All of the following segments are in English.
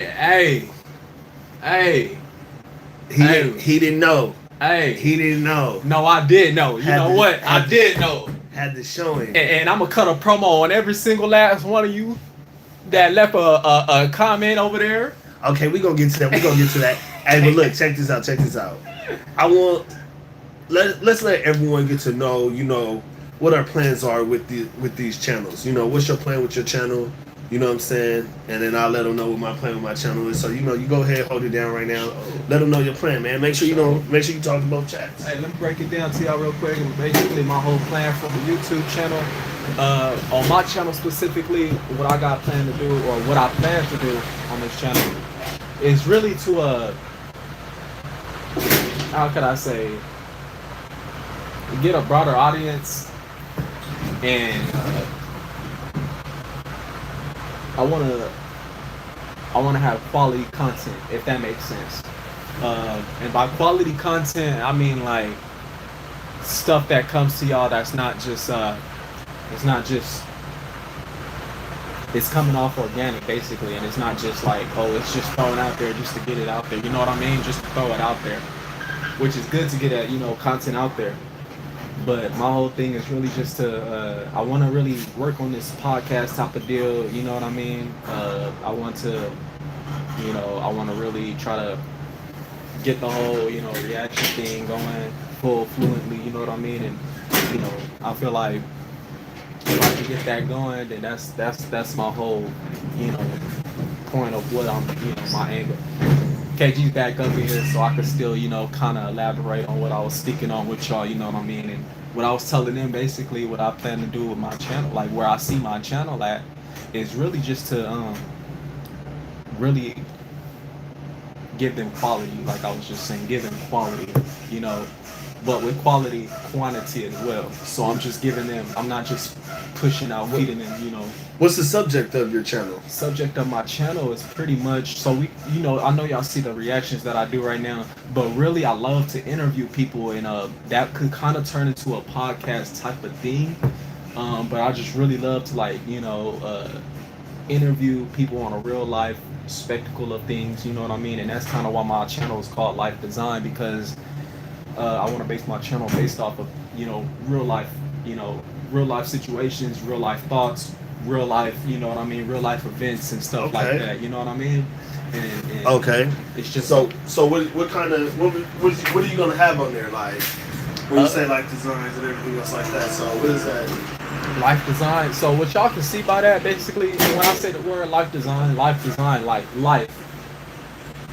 Hey, hey, He hey, didn't. He didn't know. hey. He didn't know. No, I did know. You Had know to what? I had to did know. had to show him. And I'm gonna cut a promo on every single last one of you that left a comment over there. Okay, we gonna get to that. We gonna get to that. Hey, but look, check this out. Check this out. I want let's let everyone get to know. What our plans are with these channels. What's your plan with your channel? You know what I'm saying? And then I'll let them know what my plan with my channel is. So you go ahead, hold it down right now. Sure. Let them know your plan, man. Make sure Sure. make sure you talk to both chats. Hey, let me break it down to y'all real quick. And basically, my whole plan for the YouTube channel, on my channel specifically, what I got planned to do, or what I plan to do on this channel, is really to how could I say, get a broader audience, and I wanna have quality content, if that makes sense. And by quality content, I mean like stuff that comes to y'all that's not just it's not just it's coming off organic basically, and it's not just like, oh, it's just thrown out there just to get it out there. You know what I mean? Just to throw it out there, which is good to get content out there. But my whole thing is really just to I want to really work on this podcast type of deal. You know what I mean? I want to I want to really try to get the whole reaction thing going full fluently. You know what I mean? And I feel like if I can get that going, then that's my whole you know point of what I'm my angle. KG's back up here, so I could still, kind of elaborate on what I was speaking on with y'all, you know what I mean? And what I was telling them, basically, what I plan to do with my channel, like where I see my channel at, is really just to really give them quality, like I was just saying, give them quality, you know, but with quality, quantity as well. So I'm just giving them, I'm not just pushing out, feeding them, What's the subject of your channel? Subject of my channel is pretty much, so we I know y'all see the reactions that I do right now, but really I love to interview people, and that could kind of turn into a podcast type of thing. But I just really love to interview people on a real life spectacle of things, you know what I mean? And that's kind of why my channel is called Life Design, because I want to base my channel based off of real life, real life situations, real life thoughts, real life, what I mean, real life events and stuff like Okay. that. You know what I mean? And Okay. it's just So what kind of what are you gonna have on there, like when you say like designs and everything else like that? So what is that? life design. So what y'all can see by that, basically, when I say the word life design, like life.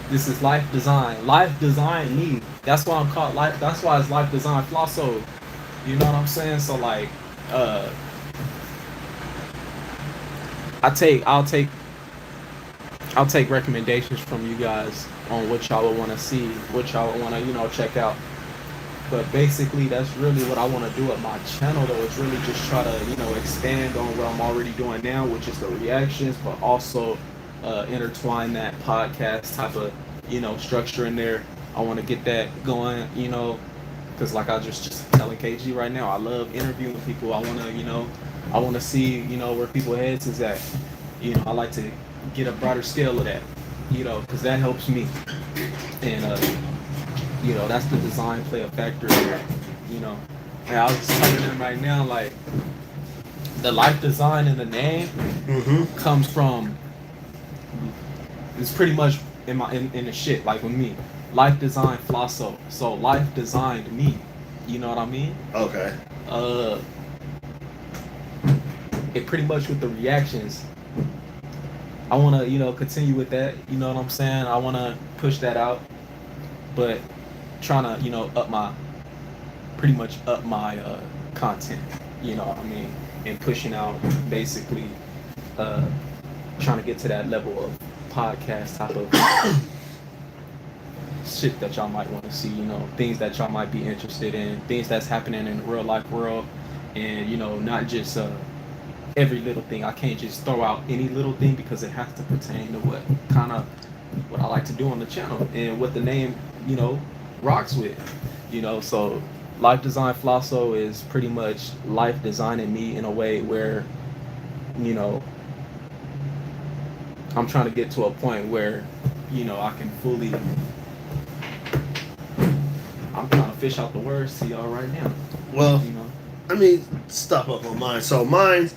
This is life design. Life design me. That's why I'm called life. That's why it's life design Flosso. You know what I'm saying? So like, uh, I'll take recommendations from you guys on what y'all would want to see, what y'all would want to check out. But basically, that's really what I want to do at my channel, though. It's really just try to expand on what I'm already doing now, which is the reactions, but also intertwine that podcast type of structure in there. I want to get that going, because like I just telling KG right now, I love interviewing people. I want to I want to see where people heads is at. I like to get a broader scale of that, because that helps me. And that's the design play a factor here, you know. And I was just telling them right now, like, the life design in the name Mm-hmm. comes from, it's pretty much in the shit, like with me. Life design Flosso. So life designed me. You know what I mean? Okay. Uh it pretty much with the reactions. I wanna, continue with that, you know what I'm saying? I wanna push that out. But trying to, pretty much up my content, you know what I mean? And pushing out basically uh trying to get to that level of podcast type of shit that y'all might want to see, things that y'all might be interested in, things that's happening in the real life world, and not just every little thing. I can't just throw out any little thing because it has to pertain to what I like to do on the channel and what the name, rocks with, so life design Flosso is pretty much life designing me in a way where, you know, I'm trying to get to a point where, I can fully. I'm trying to fish out the words to y'all right now. Well, I mean, stuff up on mine. So mine's,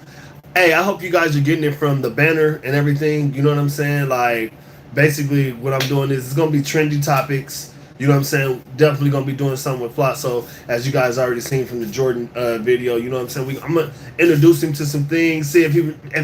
hey, I hope you guys are getting it from the banner and everything. You know what I'm saying? Like, basically, what I'm doing is it's gonna be trendy topics. You know what I'm saying? Definitely gonna be doing something with Flotso, as you guys already seen from the Jordan video. You know what I'm saying? I'm gonna introduce him to some things, see if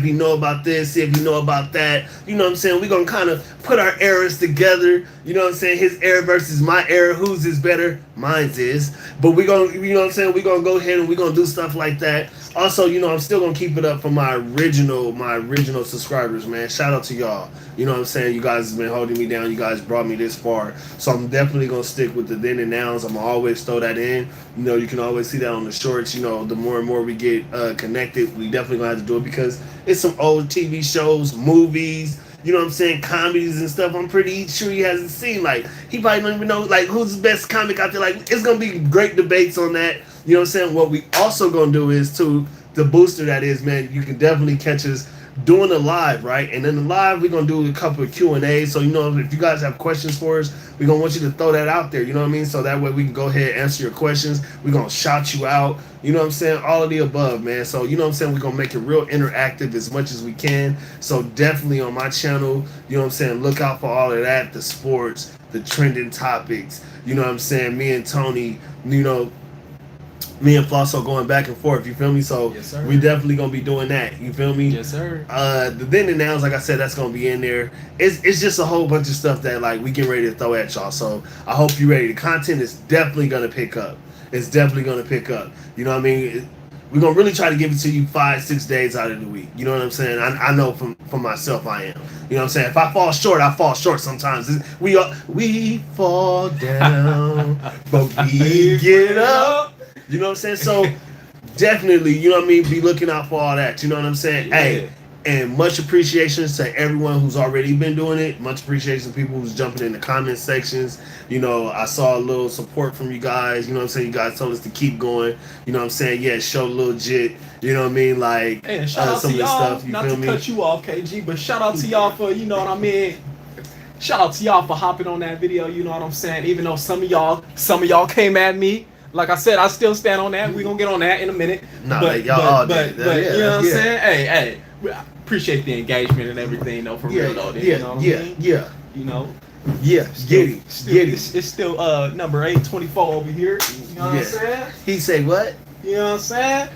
he know about this, see if he know about that. You know what I'm saying? We're gonna kind of put our eras together. You know what I'm saying? His era versus my era. Whose is better? Mine's is. But we gonna, you know what I'm saying? We're gonna go ahead and we're gonna do stuff like that. Also, I'm still gonna keep it up for my original subscribers, man. Shout out to y'all. You know what I'm saying? You guys have been holding me down. You guys brought me this far. So I'm definitely gonna stick with the then and nows. I'm gonna always throw that in. You can always see that on the shorts. The more and more we get connected, we definitely gonna have to do it because it's some old TV shows, movies. You know what I'm saying? Comedies and stuff. I'm pretty sure he hasn't seen. Like, he probably don't even know, like, who's the best comic out there. Like, it's going to be great debates on that. You know what I'm saying? What we also going to do is, the booster that is, man, you can definitely catch us doing a live, right? And in the live, we're going to do a couple of Q&As. So, if you guys have questions for us, we're going to want you to throw that out there. You know what I mean? So that way we can go ahead and answer your questions. We're going to shout you out. You know what I'm saying? All of the above, man. So, you know what I'm saying? We're going to make it real interactive as much as we can. So, definitely on my channel, you know what I'm saying? Look out for all of that. The sports, the trending topics. You know what I'm saying? Me and Tony, me and Flosso going back and forth, you feel me? So yes, sir. We definitely gonna be doing that, you feel me? Yes, sir. The then and nows, like I said, that's gonna be in there. It's just a whole bunch of stuff that like we get ready to throw at y'all. So I hope you ready. The content is definitely gonna pick up. It's definitely gonna pick up. You know what I mean? We're gonna really try to give it to you 5-6 days out of the week. You know what I'm saying? I know from myself I am. You know what I'm saying? If I fall short, I fall short sometimes. We fall down, but we get up. You know what I'm saying? So definitely, you know what I mean, be looking out for all that. You know what I'm saying? Yeah. Hey, and much appreciation to everyone who's already been doing it. Much appreciation to people who's jumping in the comment sections. I saw a little support from you guys. You know what I'm saying? You guys told us to keep going. You know what I'm saying? Yeah, show legit. You know what I mean? Like, hey, shout out some to of the y'all, stuff. You not feel to me? cut you off, KG, but shout out to y'all for, you know what I mean? Shout out to y'all for hopping on that video, you know what I'm saying? Even though some of y'all came at me. Like I said, I still stand on that. We're going to get on that in a minute. No, but y'all all but, did. but Yeah, you know what I'm yeah. saying? Hey, I appreciate the engagement and everything, though, for real, though. You know what I mean? Yeah. You know? Yeah, Still, get still, it. It's still number 824 over here. You know what I'm saying? He say what? You know what I'm saying?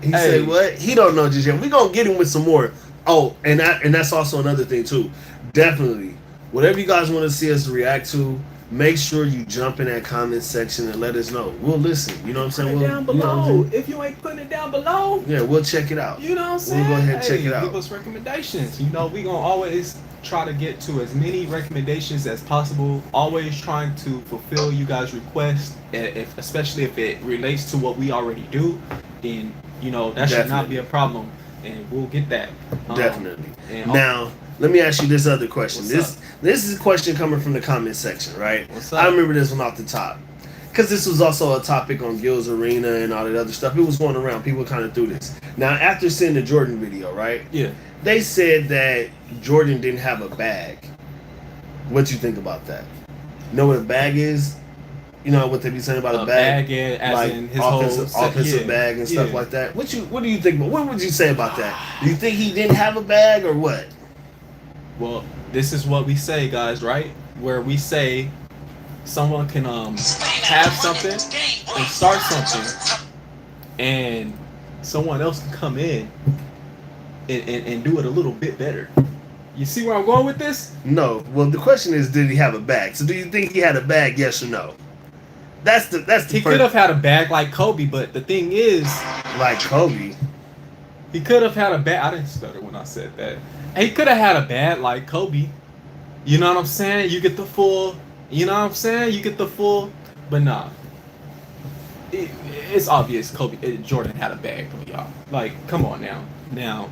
He say what? He don't know just yet. We gonna get him with some more. Oh, and that's also another thing too. Definitely, whatever you guys want to see us react to, make sure you jump in that comment section and let us know. We'll listen. You know what I'm saying? Put it We'll, down below. If you ain't putting it down below, yeah, we'll check it out. you know what I'm saying? We'll go ahead and check it out. Give us recommendations. We gonna always try to get to as many recommendations as possible. Always trying to fulfill you guys' requests, especially if it relates to what we already do. Then that should not be a problem, and we'll get that. Definitely. And now, let me ask you this other question. What's This is a question coming from the comment section, right? What's up? I remember this one off the top. Because this was also a topic on Gil's Arena and all that other stuff. It was going around. People kind of threw this. Now, after seeing the Jordan video, right? Yeah. They said that Jordan didn't have a bag. What you think about that? Know what a bag is? You know what they be saying about a bag? As like in his offensive bag and stuff like that. What do you think? What would you say about that? Do you think he didn't have a bag or what? Well, this is what we say, guys, right? Where we say someone can have something and start something, and someone else can come in and do it a little bit better. You see where I'm going with this? No. Well, the question is, did he have a bag? So, do you think he had a bag? Yes or no? That's the. He could have had a bag like Kobe, but the thing is, like Kobe. He could have had a bag. I didn't stutter when I said that. He could have had a bag like Kobe. You know what I'm saying? You get the full. You know what I'm saying? You get the full. But nah. It's obvious Jordan had a bag though, y'all. Like, come on now. Now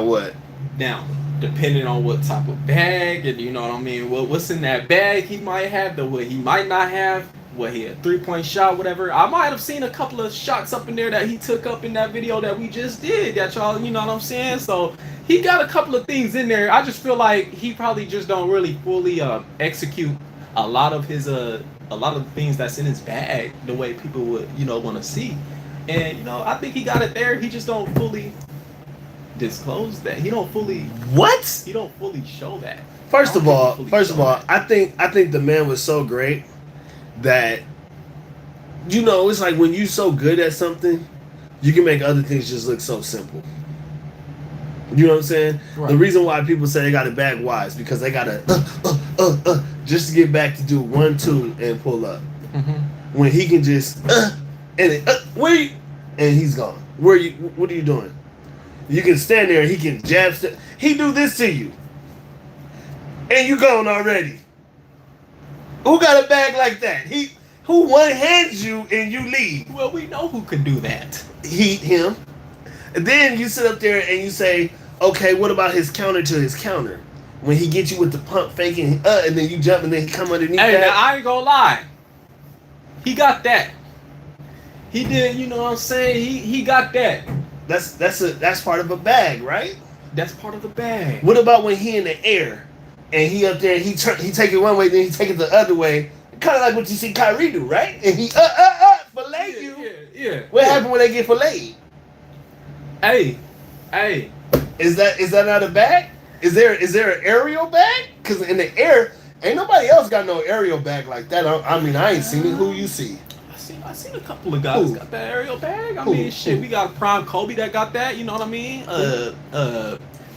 what? Now, depending on what type of bag, and you know what I mean, what's in that bag he might have, what he might not have, what he had 3-point shot, whatever. I might have seen a couple of shots up in there that he took up in that video that we just did. That y'all, you know what I'm saying? So he got a couple of things in there. I just feel like he probably just don't really fully execute a lot of his a lot of the things that's in his bag the way people would, you know, want to see. And you know, I think he got it there. He just don't fully disclose that. He don't fully show that. First of all, I think the man was so great that, you know, it's like when you're so good at something, you can make other things just look so simple. You know what I'm saying? Right. The reason why people say they got a bag wise because they got to just to get back to do 1, 2 and pull up. Mm-hmm. When he can just where you, and he's gone. Where you? What are you doing? You can stand there and he can jab. He do this to you, and you gone already. Who got a bag like that? Who one hands you and you leave? Well, we know who can do that. Him. And then you sit up there and you say, okay, what about his counter to his counter? When he gets you with the pump faking, and then you jump and then he come underneath that. Hey, now, I ain't gonna lie. He got that. He did, you know what I'm saying? He got that. That's part of a bag, right? That's part of the bag. What about when he in the air and he up there and he take it one way, then he take it the other way? Kind of like what you see Kyrie do, right? And he fillet you. Yeah. What happened when they get filleted? Hey. Is that not a bag? Is there an aerial bag? Because in the air, ain't nobody else got no aerial bag like that. I mean, I ain't seen it. Who you see? I seen a couple of guys got that aerial bag. I mean, shit, we got Prime Kobe that got that. You know what I mean?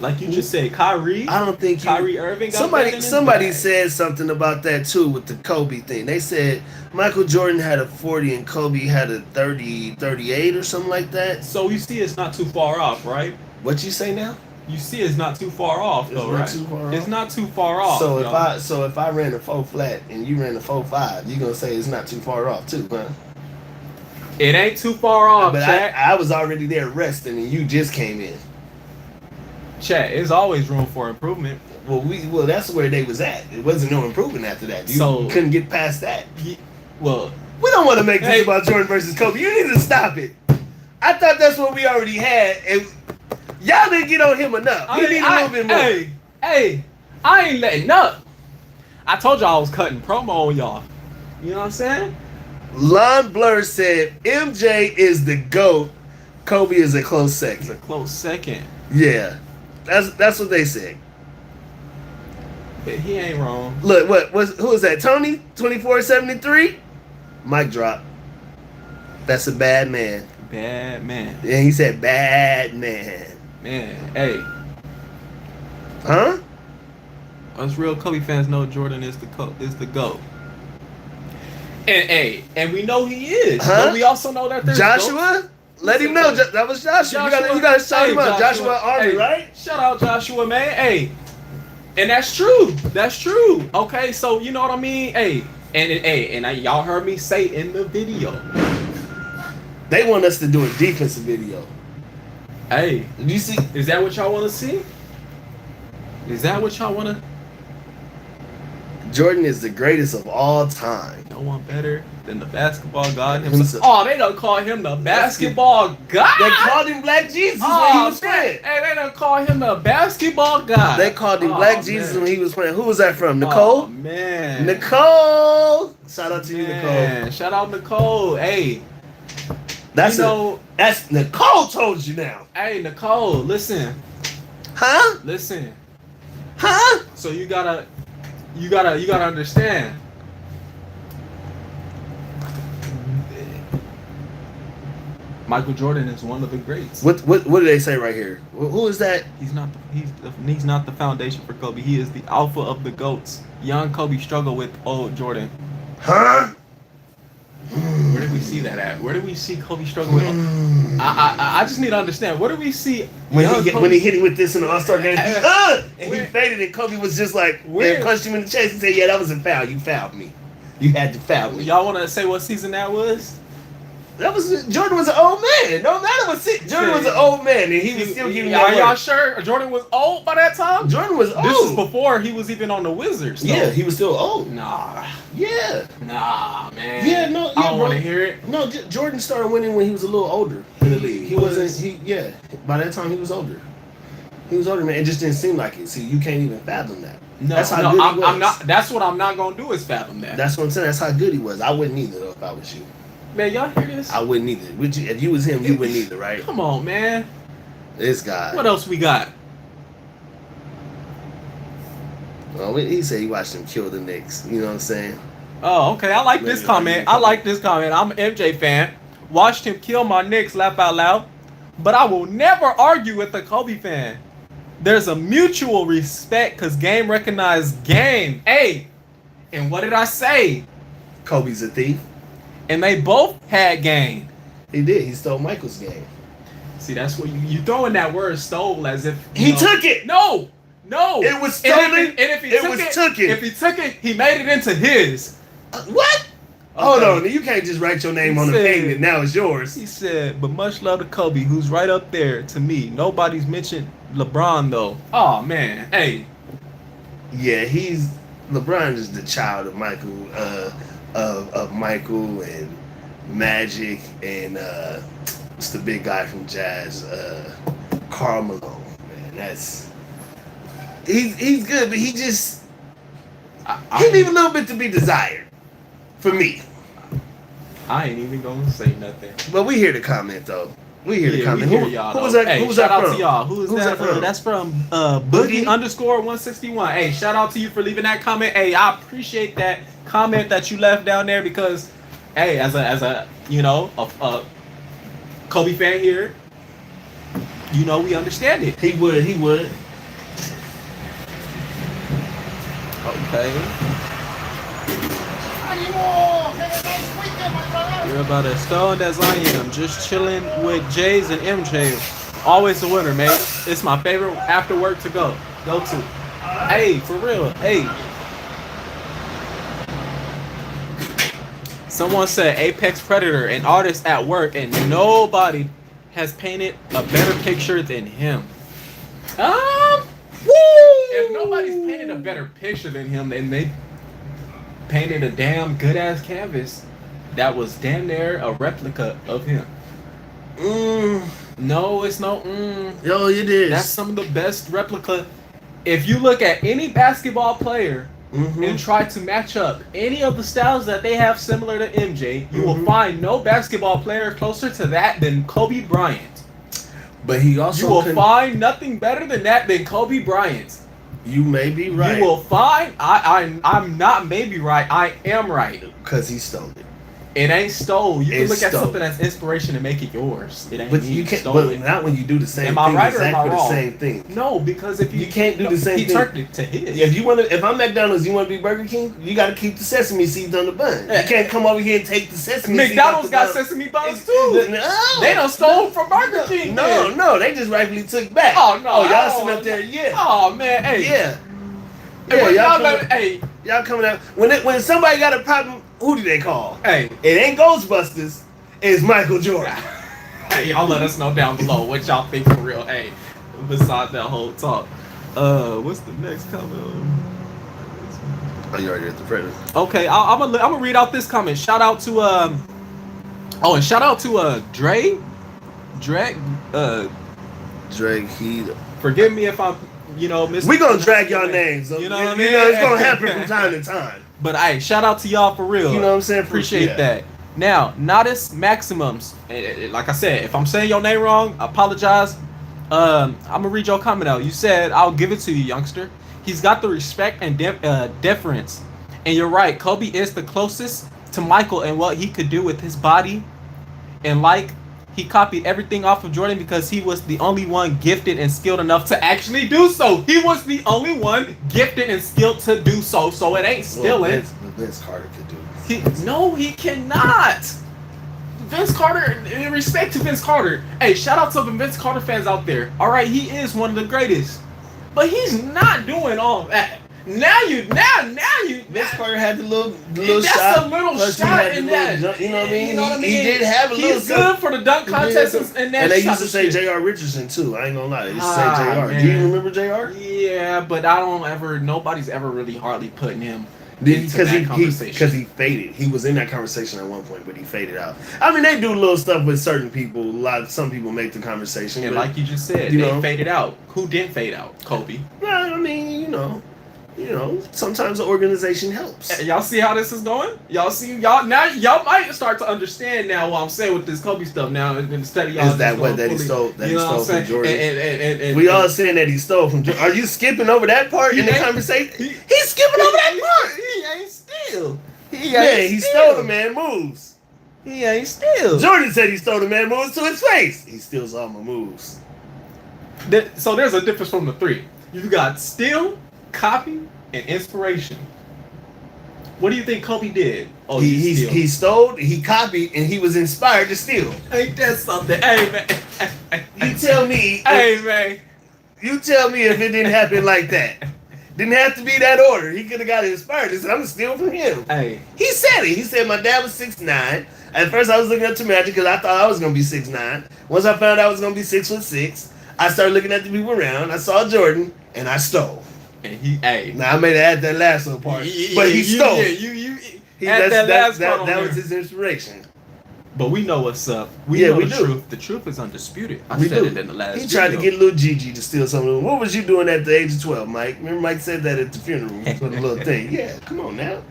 Like you just said, Kyrie. I don't think Kyrie Irving got somebody said something about that too with the Kobe thing. They said Michael Jordan had a 40 and Kobe had a 30, 38 or something like that. So you see, it's not too far off, right? What you say now? You see, it's not too far off, though, right? It's not too far off. So if I ran a 4 flat and you ran a 4.5, you gonna say it's not too far off too, huh? It ain't too far off, but Chat. I was already there resting and you just came in. Chat, there's always room for improvement. Well, that's where they was at. It wasn't no improvement after that. You couldn't get past that. Well, we don't want to make this about Jordan versus Kobe. You need to stop it. I thought that's what we already had, and y'all didn't get on him enough. He need a little bit more. Hey, I ain't letting up. I told y'all I was cutting promo on y'all. You know what I'm saying? Lon Blur said MJ is the GOAT. Kobe is a close second. It's a close second. Yeah. That's what they said. But he ain't wrong. Look, who is that? Tony? 2473? Mic drop. That's a bad man. Bad man. Yeah, he said bad man. Man, hey. Huh? Us real Kobe fans know Jordan is the GOAT. And we know he is. Huh? But we also know that there's Joshua? Let him know. That was Joshua. You gotta shout him out. Joshua Army, right? Shout out Joshua, man. Hey. And that's true. That's true. Okay, so you know what I mean? Hey. And y'all heard me say in the video. They want us to do a defensive video. Hey. Did you see? Is that what y'all want to see? Is that what y'all want to? Jordan is the greatest of all time. No one better than the basketball god himself. Oh, they done call him the basketball god. They called him Black Jesus when he was playing. Hey, they done call him the basketball god. They called him Black Jesus when he was playing. Who was that from? Nicole? Oh, man. Nicole. Shout out to you, Nicole. Shout out Nicole. Hey. That's Nicole told you now. Hey, Nicole, listen. Huh? Listen. Huh? So you gotta understand. Michael Jordan is one of the greats. What do they say right here? Who is that? He's not the foundation for Kobe. He is the alpha of the GOATs. Young Kobe struggled with old Jordan. Huh? Where did we see that at? Where did we see Kobe struggle with? I just need to understand. Where do we see when he hit him with this in the All-Star game? And he faded, and Kobe was just like, and punched him in the chest and said, "Yeah, that was a foul. You fouled me. You had to foul me." Y'all want to say what season that was? Jordan was an old man. No matter what, Jordan was an old man, and he was still giving. Are y'all sure Jordan was old by that time? Jordan was old. This is before he was even on the Wizards. So. Yeah, he was still old. Nah. Yeah. Nah, man. Yeah, no. Yeah, I don't want to hear it. No, Jordan started winning when he was a little older in the league. He wasn't. Yeah. By that time, he was older. He was older, man. It just didn't seem like it. See, you can't even fathom that. No, that's how good he was. I'm not. That's what I'm not gonna do is fathom that. That's what I'm saying. That's how good he was. I wouldn't either though if I was you. Man, y'all hear this? I wouldn't either. Would you? If you was him, you wouldn't either, right? Come on, man. This guy. What else we got? Well, he said he watched him kill the Knicks. You know what I'm saying? Oh, okay. I like this comment. I'm an MJ fan. Watched him kill my Knicks, laugh out loud. But I will never argue with a Kobe fan. There's a mutual respect because game recognized game. Hey, and what did I say? Kobe's a thief. And they both had game. He did. He stole Michael's game. See, that's what you throwing that word stole as if he took it. No. It was stolen. And if he took it, he made it into his. What? Okay. Hold on. You can't just write your name on the pavement. Now it's yours. He said, but much love to Kobe, who's right up there to me. Nobody's mentioned LeBron, though. Oh, man. Hey. Yeah, LeBron is the child of Michael, of Michael and Magic and what's the big guy from Jazz? Karl Malone. Man, he's good, but he just he leave a little bit to be desired. For me. I ain't even gonna say nothing. But we hear the comment though. We hear the comment. Who was that? Hey, shout out to y'all. Who is that from? That's from Boogie_161. Hey, shout out to you for leaving that comment. Hey, I appreciate that comment that you left down there because, hey, as a a Kobe fan here, we understand it. He would. Okay. You're about as stoned as I am, just chilling with Jays and MJ. Always a winner, man. It's my favorite after work to go to. Hey, for real. Hey. Someone said Apex Predator, an artist at work, and nobody has painted a better picture than him. If nobody's painted a better picture than him, then they painted a damn good ass canvas that was damn near a replica of him. No, it's no. Yo, it is. That's some of the best replica. If you look at any basketball player and try to match up any of the styles that they have similar to MJ, you will find no basketball player closer to that than Kobe Bryant. But he also you will find nothing better than that than Kobe Bryant. You may be right. You will find I'm not maybe right. I am right. Because he stole it. It ain't stole. You can look at something as inspiration and make it yours. It ain't. But you can't. But not when you do the same. Am I right or am I wrong? The same thing. No, because if you can't do the same thing. He turned it to his. If I'm McDonald's, you want to be Burger King, you got to keep the sesame seeds on the bun. You can't come over here and take the sesame seeds. McDonald's got sesame buns too. No, they done stole from Burger King. No, they just rightfully took back. Oh no, y'all sitting up there, yeah. Oh man, hey, yeah. Y'all coming out when somebody got a problem. Who do they call? Hey, it ain't Ghostbusters. It's Michael Jordan. Hey, y'all let us know down below what y'all think for real. Hey, besides that whole talk, what's the next comment? Oh, you already at the Predator. Okay, I'm gonna read out this comment. Shout out to and shout out to Drake. Forgive me if I'm missing. We gonna drag y'all names. You know what I mean? It's gonna happen from time to time. But hey, shout out to y'all for real. You know what I'm saying? Appreciate that. Now, Nodus Maximums. Like I said, if I'm saying your name wrong, I apologize. I'm gonna read your comment out. You said, "I'll give it to you, youngster. He's got the respect and deference." And you're right. Kobe is the closest to Michael and what he could do with his body. And he copied everything off of Jordan because he was the only one gifted and skilled enough to actually do so. He was the only one gifted and skilled to do so. So it ain't stealing. Vince Carter could do it. No, he cannot. Vince Carter, in respect to Vince Carter. Hey, shout out to the Vince Carter fans out there. All right, he is one of the greatest. But he's not doing all that. Now you. Vince Carter had the little That's shot. a little Plus he shot had the in little that. dunk, you know what I mean? You know what I mean? He did have a little. He's good for the dunk contest and that. And they type used to of say shit. J.R. Richardson too. I ain't gonna lie, they used to say J.R. Man. Do you remember J.R.? Yeah, but nobody's ever really hardly putting him Because conversation. he faded. He was in that conversation at one point, but he faded out. I mean, they do little stuff with certain people. Some people make the conversation. And but, like you just said, you they know. faded out. Who didn't fade out? Kobe. Well, I mean, you know, sometimes the organization helps. Y'all see how this is going? Y'all might start to understand now what I'm saying with this Kobe stuff now instead of y'all. Is that just what going he fully, stole? That you he know what I'm stole from saying? Jordan. And We all saying that he stole from Jordan. Are you skipping over that part in the conversation? He's skipping over that part. He ain't still. He stole the man moves. He ain't still. Jordan said he stole the man moves to his face. He steals all my moves. So there's a difference from the three. You got steal, copy, and inspiration. What do you think Kobe did? Oh, he stole, he copied, and he was inspired to steal. Ain't that something? Hey man. You tell me. Hey man. You tell me if it didn't happen like that. Didn't have to be that order. He could have got inspired. He said, I'm going to steal from him. Hey. He said it. He said, my dad was 6'9". At first, I was looking up to Magic because I thought I was going to be 6'9". Once I found out I was going to be 6'6", I started looking at the people around. I saw Jordan, and I stole. And hey. Now, I may have add that last little part, but he stole. That was his inspiration. But we know what's up. We know the truth. The truth is undisputed. I said it in the last He tried to get little Gigi to steal something. What was you doing at the age of 12, Mike? Remember Mike said that at the funeral for the little thing. Yeah, come on now.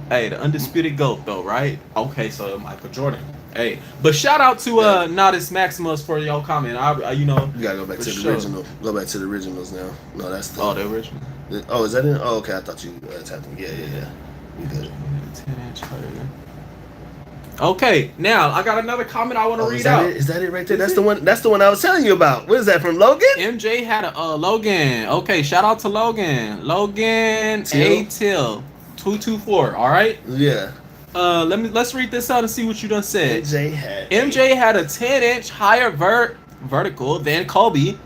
Hey, the undisputed GOAT though, right? Okay, so Michael Jordan. Hey, but shout out to Nodis Maximus for your comment. You gotta go back to the original. Go back to the originals now. No, that's the original. Is that it? Oh, okay. I thought you tapped me. Yeah. We good. 10-inch higher. Okay, now I got another comment I want to read out. Is that it right there? That's the one. That's the one I was telling you about. What is that from Logan? MJ had a Logan. Okay, shout out to Logan. Logan A Till 224. All right. Yeah. Let's read this out and see what you done said. MJ had a 10-inch higher vertical than Kobe.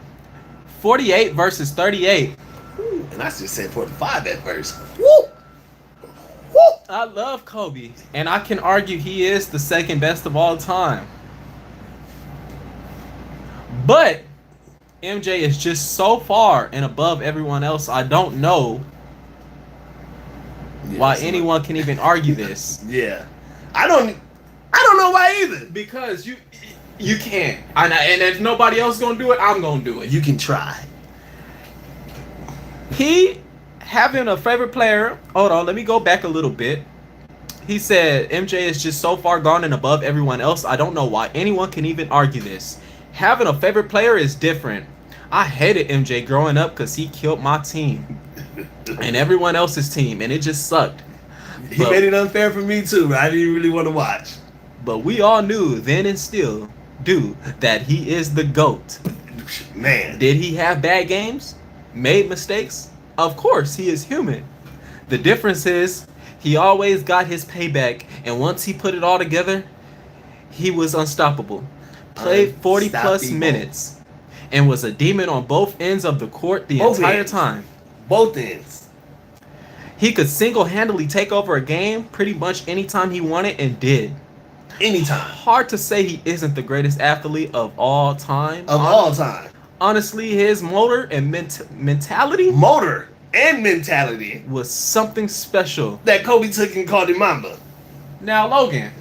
48 versus 38. Ooh, and I just said 45 at first. Woo! I love Kobe, and I can argue he is the second best of all time. But MJ is just so far and above everyone else. I don't know why anyone can even argue this. Yeah, I don't know why either. Because you can't, and if nobody else gonna do it, I'm gonna do it. You can try. He having a favorite player. Hold on, let me go back a little bit. He said MJ is just so far gone and above everyone else. I don't know why anyone can even argue this. Having a favorite player is different. I hated MJ growing up because he killed my team and everyone else's team, and it just sucked. He made it unfair for me too. I didn't really want to watch. But we all knew then and still do that he is the GOAT. Man. Did he have bad games? Made mistakes? Of course, he is human. The difference is he always got his payback, and once he put it all together, he was unstoppable. Played 40 plus minutes and was a demon on both ends of the court the entire time. Both ends. He could single-handedly take over a game pretty much anytime he wanted, and did. Anytime. Hard to say he isn't the greatest athlete of all time. All time. Honestly, his motor and mentality was something special that Kobe took and called him Mamba. Now, Logan.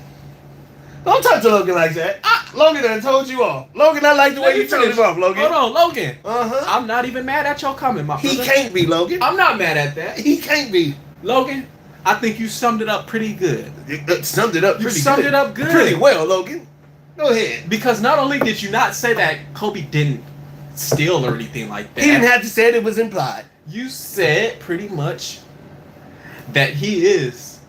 Don't talk to Logan like that. Logan done told you off. Logan, I like the way you told him off, Logan. Hold on, Logan. Uh-huh. I'm not even mad at your comment, my brother. He can't be, Logan. I'm not mad at that. He can't be. Logan, I think you summed it up pretty good. Summed it up good. Pretty Pretty well, Logan. Go ahead. Because not only did you not say that Kobe didn't steal or anything like that. He didn't have to say it. It was implied. You said pretty much that he is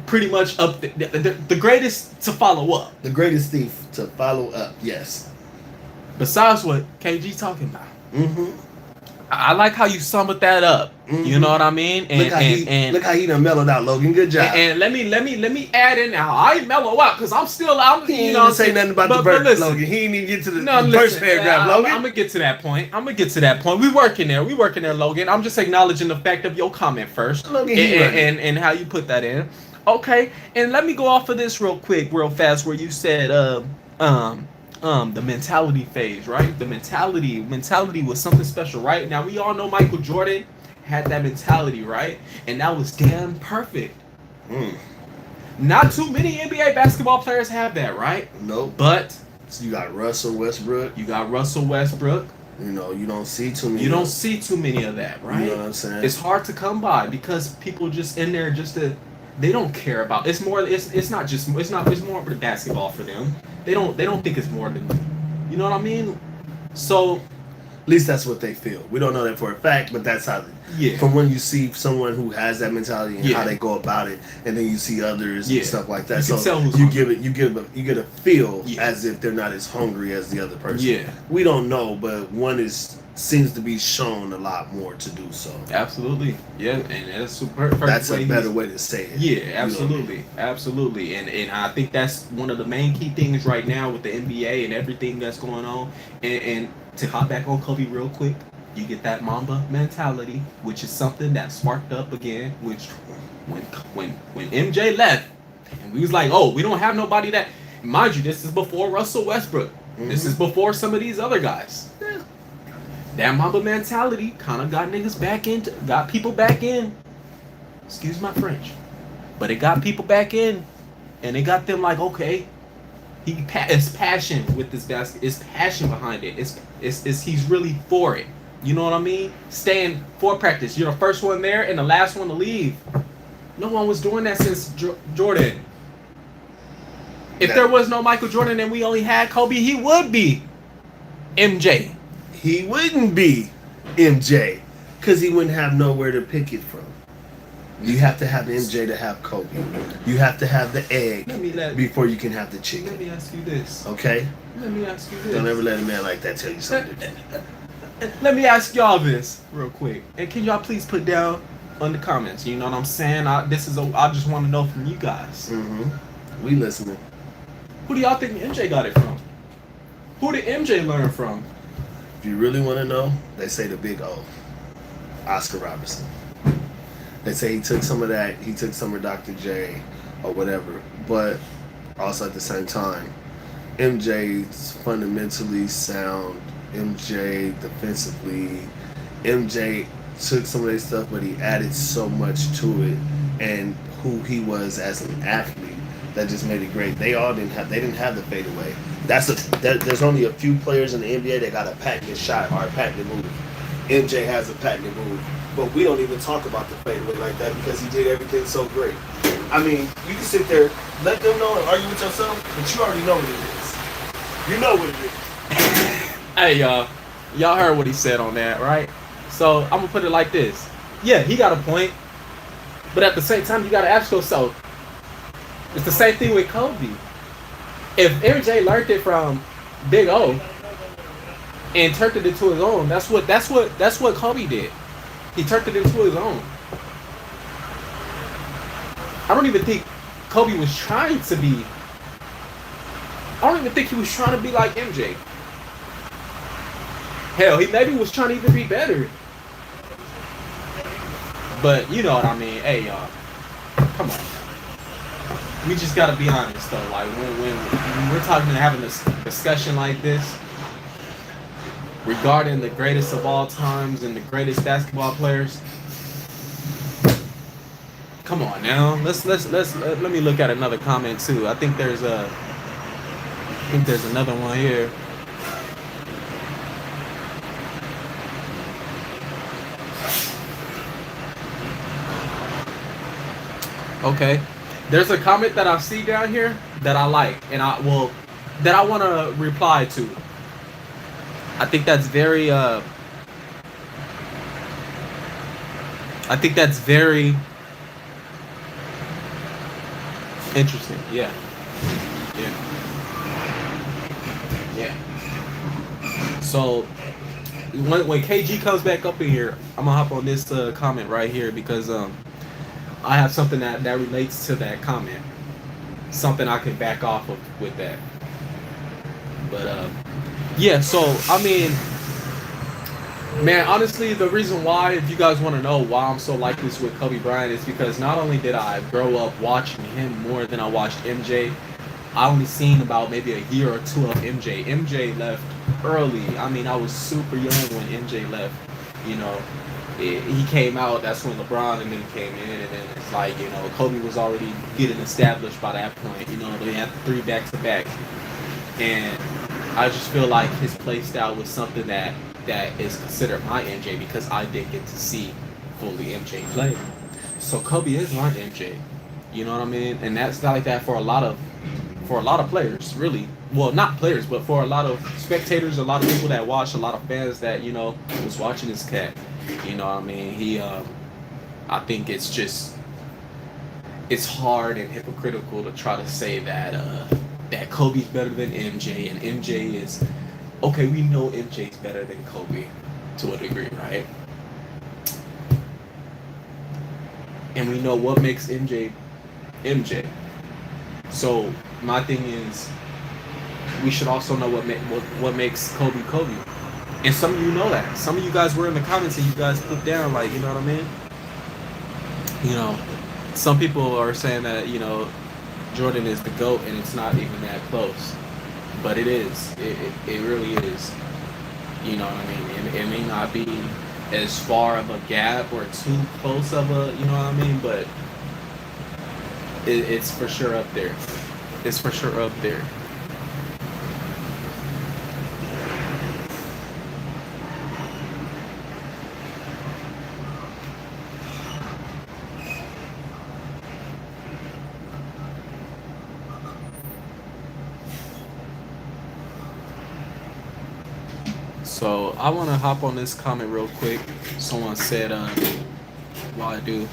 pretty much up the greatest to follow up. The greatest thief to follow up, yes. Besides what KG talking about. Mm-hmm. I like how you summed that up. Mm-hmm. You know what I mean? And look how he done mellowed out, Logan. Good job. And let me add in now. I mellow out because I'm still out. He You ain't know, even say nothing about the verse, Logan. He ain't even get to the first paragraph, Logan. I'm gonna get to that point. We working there, Logan. I'm just acknowledging the fact of your comment first, Logan, and how you put that in. Okay, and let me go off of this real quick, real fast, where you said the mentality phase, right? The mentality was something special, right? Now we all know Michael Jordan had that mentality, right? And that was damn perfect. Not too many NBA basketball players have that, right? Nope. But so you got Russell Westbrook. You know, you don't see too many. You don't see too many of that, right? You know what I'm saying? It's hard to come by because people just in there just to. They don't care about. It's more. It's not just. It's not. It's more of basketball for them. They don't think it's more than. You know what I mean? So. At least that's what they feel. We don't know that for a fact, but that's how. Yeah. From when you see someone who has that mentality and how they go about it, and then you see others and stuff like that. You get a feel as if they're not as hungry as the other person. Yeah. We don't know, but one seems to be shown a lot more to do so. Absolutely. Yeah, and that's that's a better way to say it. Yeah, absolutely. Absolutely. And I think that's one of the main key things right now with the NBA and everything that's going on. And to hop back on Kobe real quick, you get that Mamba mentality, which is something that sparked up again, which when MJ left, and we was like, oh, we don't have nobody that, mind you, this is before Russell Westbrook. Mm-hmm. This is before some of these other guys. Yeah. That Mamba mentality kind of got niggas back in, got people back in. Excuse my French. But it got people back in, and it got them like, okay, it's passion with this basket. It's passion behind it. It's he's really for it. You know what I mean? Staying for practice. You're the first one there and the last one to leave. No one was doing that since Jordan. If there was no Michael Jordan and we only had Kobe, he would be MJ. He wouldn't be MJ because he wouldn't have nowhere to pick it from. You have to have MJ to have Kobe. You have to have the egg before you can have the chicken. Let me ask you this. Okay? Let me ask you this. Don't ever let a man like that tell you something. Let me ask y'all this real quick. And can y'all please put down on the comments? You know what I'm saying? I just want to know from you guys. Mm-hmm. We listening. Who do y'all think MJ got it from? Who did MJ learn from? If you really want to know, they say the big O. Oscar Robertson. They say he took some of that. He took some of Dr. J or whatever. But also at the same time, MJ's fundamentally sound. MJ defensively. MJ took some of that stuff, but he added so much to it, and who he was as an athlete that just made it great. They didn't have the fadeaway. There's only a few players in the NBA that got a patented shot or a patented move. MJ has a patented move, but we don't even talk about the fadeaway like that because he did everything so great. I mean, you can sit there, let them know and argue with yourself, but you already know what it is. You know what it is. Hey, y'all heard what he said on that, right? So I'm gonna put it like this. Yeah, he got a point, but at the same time, you gotta ask yourself. It's the same thing with Kobe. If MJ learned it from Big O and turned it into his own, that's what Kobe did. He turned it into his own. I don't even think Kobe was trying to be. I don't even think he was trying to be like MJ. Hell, he maybe was trying to even be better. But you know what I mean. Hey, y'all, come on. We just gotta be honest though. Like when we're talking and having this discussion like this regarding the greatest of all times and the greatest basketball players. Come on now. Let me look at another comment too. I think there's another one here. Okay. There's a comment that I see down here that I like and that I want to reply to. I think that's very interesting. Yeah. So when KG comes back up in here, I'm gonna hop on this comment right here because I have something that relates to that comment. Something I can back off of with that. But yeah. So I mean, man, honestly, the reason why, if you guys want to know why I'm so like this with Kobe Bryant, is because not only did I grow up watching him more than I watched MJ, I only seen about maybe a year or two of MJ. MJ left early. I mean, I was super young when MJ left. You know, he came out. That's when LeBron and then came in, and then it's like, you know, Kobe was already getting established by that point. You know, they had 3 back-to-back, and I just feel like his play style was something that is considered my MJ because I did get to see fully MJ play. So Kobe is my MJ. You know what I mean? And that's not like that for a lot of players, really. Well, not players, but for a lot of spectators, a lot of people that watch, a lot of fans that, you know, was watching this cat. You know what I mean? He I think it's hard and hypocritical to try to say that that Kobe's better than MJ and MJ is okay. We know MJ's better than Kobe to a degree, right? And we know what makes MJ MJ. So my thing is, we should also know what makes Kobe Kobe. And some of you know that. Some of you guys were in the comments and you guys put down, like, you know what I mean? You know, some people are saying that, you know, Jordan is the GOAT and it's not even that close. But it is. It really is. You know what I mean? It may not be as far of a gap or too close of a, you know what I mean? But it's for sure up there. It's for sure up there. So I want to hop on this comment real quick. Someone said, while I do.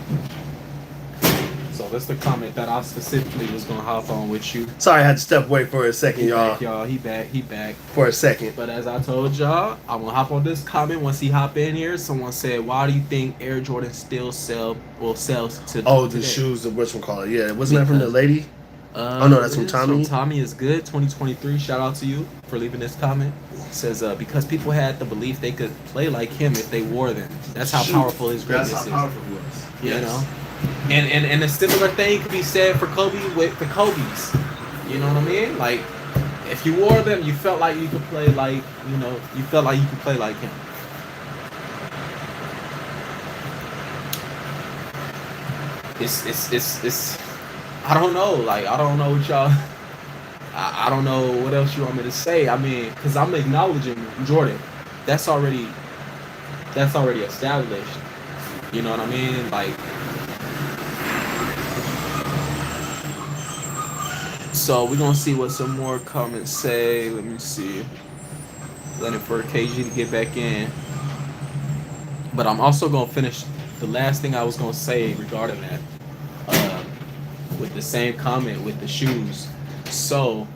So that's the comment that I specifically was gonna hop on with you. Sorry, I had to step away for a second, y'all. Y'all, he back for a second. But as I told y'all, I'm gonna hop on this comment once he hop in here. Someone said, "Why do you think Air Jordan still sells to?" Oh, today? the shoes, the whatchamacallit. Yeah, wasn't that from the lady? Oh no, that's from Tommy. Tommy is good. 2023. Shout out to you for leaving this comment. It says because people had the belief they could play like him if they wore them. That's how powerful his greatness is. That's how powerful he was. You know. And a similar thing could be said for Kobe with the Kobe's. You know what I mean? Like, if you wore them, you felt like you could play like, you know, you felt like you could play like him. It's I don't know. Like, I don't know what y'all. I don't know what else you want me to say. I mean, because I'm acknowledging Jordan. That's already established. You know what I mean? Like. So we're gonna see what some more comments say. Let me see. Waiting for KG to get back in. But I'm also gonna finish the last thing I was gonna say regarding that. With the same comment with the shoes. So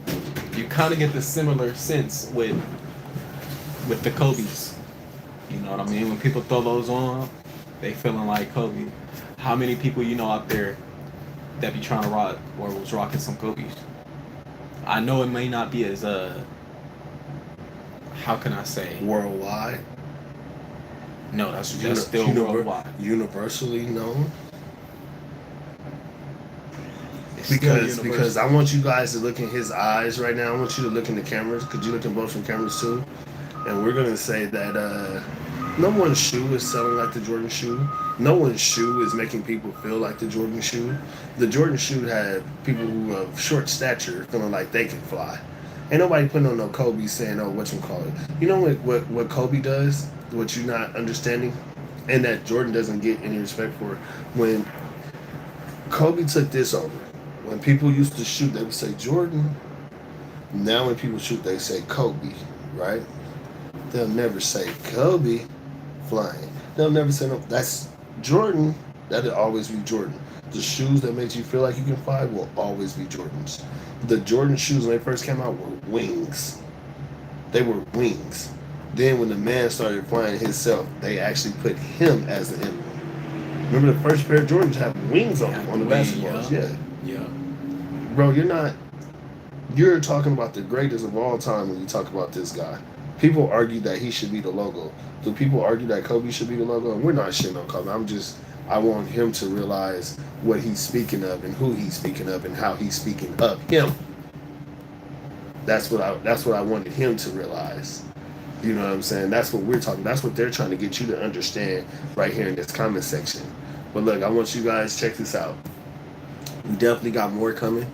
you kind of get the similar sense with the Kobe's. You know what I mean? When people throw those on, they feeling like Kobe. How many people you know out there that be trying to rock or was rocking some Kobe's? I know it may not be as how can I say, worldwide? No, that's still worldwide. Universally known? Because I want you guys to look in his eyes right now. I want you to look in the cameras. Could you look in both from cameras too? And we're gonna say that no one's shoe is selling like the Jordan shoe. No one's shoe is making people feel like the Jordan shoe. The Jordan shoe had people who of short stature feeling like they can fly. Ain't nobody putting on no Kobe saying, "Oh, whatchamacallit." You know what Kobe does? What you're not understanding, and that Jordan doesn't get any respect for. When Kobe took this over. When people used to shoot, they would say Jordan. Now when people shoot, they say Kobe, right? They'll never say Kobe flying. They'll never say no. That's Jordan. That'll always be Jordan. The shoes that makes you feel like you can fly will always be Jordans. The Jordan shoes when they first came out were wings. They were wings. Then when the man started flying himself, they actually put him as the emblem. Remember the first pair of Jordans had wings on them on the basketballs? Yeah. Bro, you're talking about the greatest of all time when you talk about this guy. People argue that he should be the logo. Do people argue that Kobe should be the logo? And we're not shitting on Kobe. I want him to realize what he's speaking of and who he's speaking of and how he's speaking of him. That's what I wanted him to realize. You know what I'm saying? That's what we're talking. That's what they're trying to get you to understand right here in this comment section. But look, I want you guys to check this out. We definitely got more coming.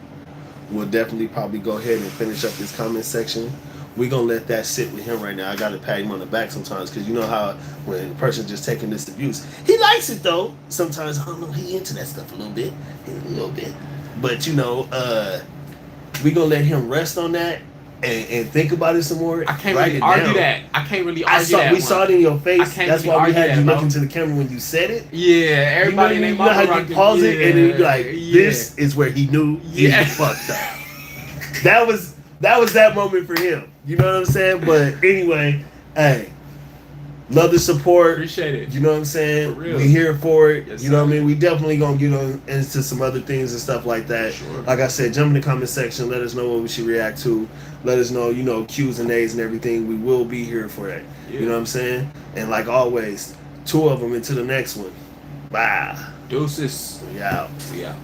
We'll definitely probably go ahead and finish up this comment section. We're going to let that sit with him right now. I got to pat him on the back sometimes because you know how when a person just taking this abuse, he likes it though. Sometimes, I don't know, he into that stuff a little bit. But, you know, we're going to let him rest on that and think about it some more. I can't really argue that. I can't really argue that. We saw it in your face. That's why we had you look into the camera when you said it. Yeah, everybody you know how you pause it and then you be like, this is where he knew he fucked up. That was that moment for him. You know what I'm saying? But anyway, hey, love the support. Appreciate it. You know what I'm saying? For real. We here for it. Yes, you know sir. what I mean? We definitely gonna get on into some other things and stuff like that. Sure. Like I said, jump in the comment section. Let us know what we should react to. Let us know, you know, Q's and A's and everything. We will be here for that. Yeah. You know what I'm saying? And like always, 2 of them into the next one. Bye. Deuces. We out. We out.